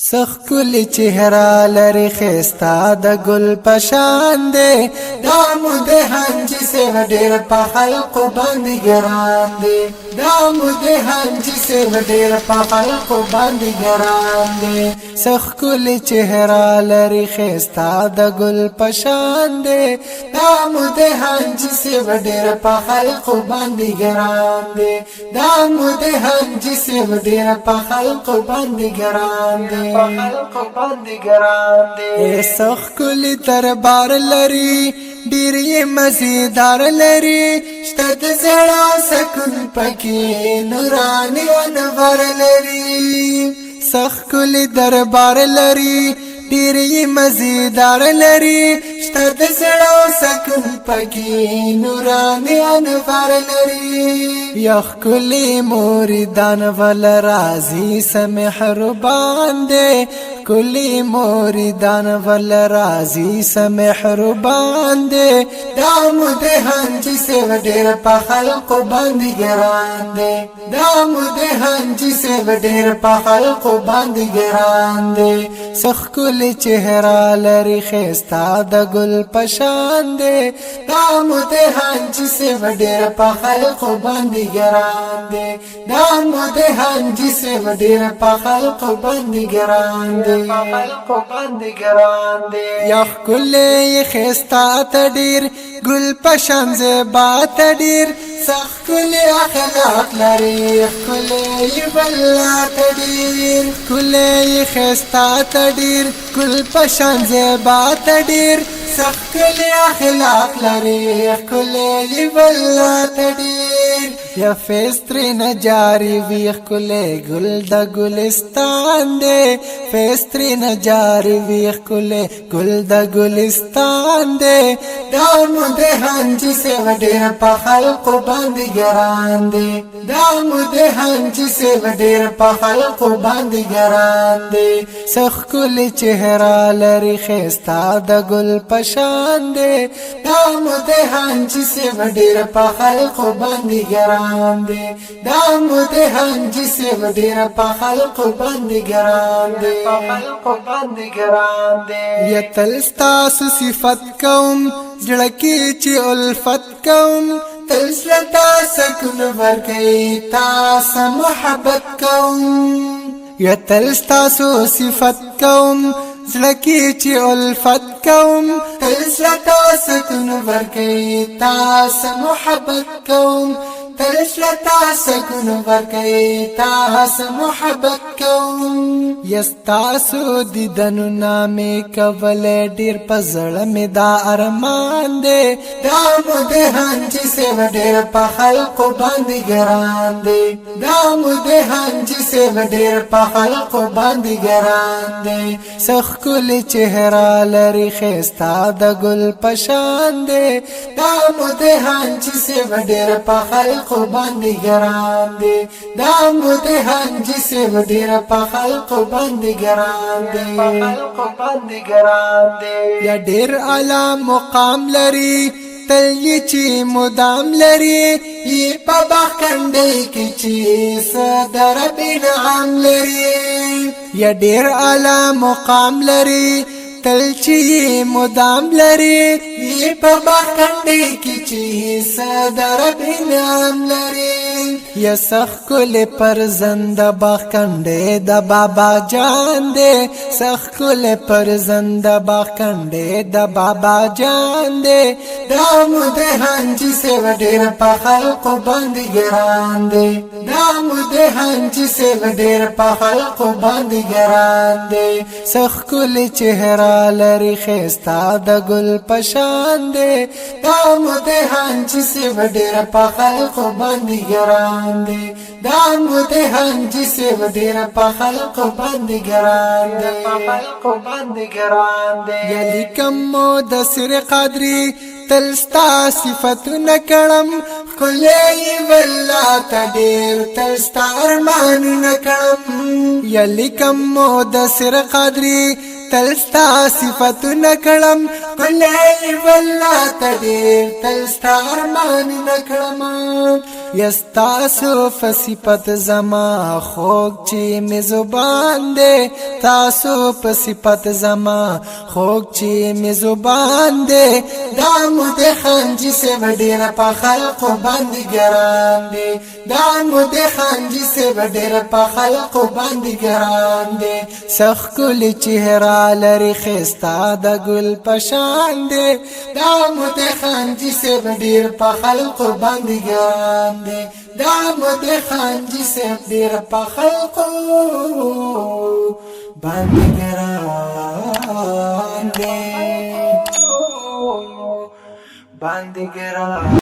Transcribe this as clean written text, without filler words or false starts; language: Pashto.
سخ کل چهرہ لری خستا د گل پشان دے دامو دے ہنجی سے وڈیر پا خلق باندی گران دے دامو دے ہنجی سے وڈیر پا خلق باندی گران دے سخ کل چہرہ لری خستا د گل پشان دے دامو دے ہنجی سے وڈیر پا خلق باندی گران دے دامو دے ہنجی سے وڈیر پا خلق باندی گران دے سخ کلی دربار لري ډیر یې مزیدار لري شتد زړه سکون پکې نورانی انوار لري سخ کلی دربار لري ډیر یې مزیدار لري شتد زړه سکون پکې نورانی انوار لري یخ کلی موریدان ول رازی سمحربان دے کلی موریدان ول رازی سمحربان دے دامو دے ہنجی سے وڈیر پا خلق باندی گران دے دامو دے ہنجی سے وڈیر پا خلق باندی گران دے سخ کلی چہرہ لری خستا د گل پشان دے دامو دے ہنجی سے وڈیر پا خلق باندی گران دے دامو دے ہنجی سے وڈیر پا خلق باندی گران دے یخ کلی خستا تدیر گل پشان زیبا تدیر سخ کلی اخلاق لری کلی بلا تدیر کلی خستا تدیر گل پشان زیبا تدیر سخ کلی اخلاق لری کلی بلا تدیر یا فیستری نجاری ویخ کلی گل دا گلستان دے فیستری نجاری ویخ کلی گل دا گلستان دے دامو دے ہنجی سے وڈیر پا خلق باندی گران دے دامو دے ہنجی سے وڈیر پا خلق باندی گران دے سخ کلی چہرہ لری خستا دا گل پشان دے دامو دے ہنجی سے وڈیر پا خلق باندی گران دے دامو دے ہنجی سے وڈیر پا خلق باندی گران دے یا تلستاسو صفت کوم جڑکی چی الفت کوم تلسلتا سکن ورکی تاسا محبت کوم یا تلستاسو صفت کوم زلکی چی الفت کوم تلسلتا سکن ورکی تاسا محبت کوم تلسلتا سکن ورکی تاسا محبت کوم یستاسو دیدنو نامی کول دیر پزړه می دا ارمان دے دامو دے ہنجی سے وڈیر پا خلق باندی گران دے دامو دے ہنجی سے وڈیر پا خلق باندی گران دے سخ کلی چہرہ لری خستا د گل پشان دے دامو دے ہنجی سے وڈیر پا خلق باندی گران دے دامو دے ہنجی سے وڈیر پا خلق باندی گران دے یا ډیر اعلی مقام لري تل چی مدام لري ی په باکنده کی چی صدر بنعم لري یا ډیر اعلی مقام لري تل چی مدام لري ی په باکنده کی چی صدر بنعم لري یا سخ کل پر زند باکنده د بابا جان دے سخ کل پر زند باکنده د بابا جان دے دامو دے ہنجی سے وڈیر پا خلق باندی گران دے دامو دے ہنجی سے وڈیر پا خلق باندی گران دے سخ کل چہرہ لری خستا د گل پشان دے دامو دے ہنجی سے وڈیر پا خلق باندی گران دے دامو دے ہنجی سے وڈیر پا خلق باندی گران دے یا لکمو دسر قدری تلستا صفت نکڑم کلی واللہ تدیر تلستا ارمان نکڑم یا لکمو دسر قدری تلستا صفت نکړم کله والله تدیر تلستا ارمان نکړم یستاسو فصفت زما خوږ چې می زبان دے تاسو فصفت زما خوږ چې می زبان دے دامو د خانجی سے وډیر په خلق باندې ګران دے دامو د خانجی سے وډیر په خلق باندې ګران دے سخ کل چهره لري خستا د ګل پشان دے دامو د خانجی سے وډیر په خلق باندې ګران دے دامو د خانجی سے وډیر په خلق باندې ګران دے باندې ګران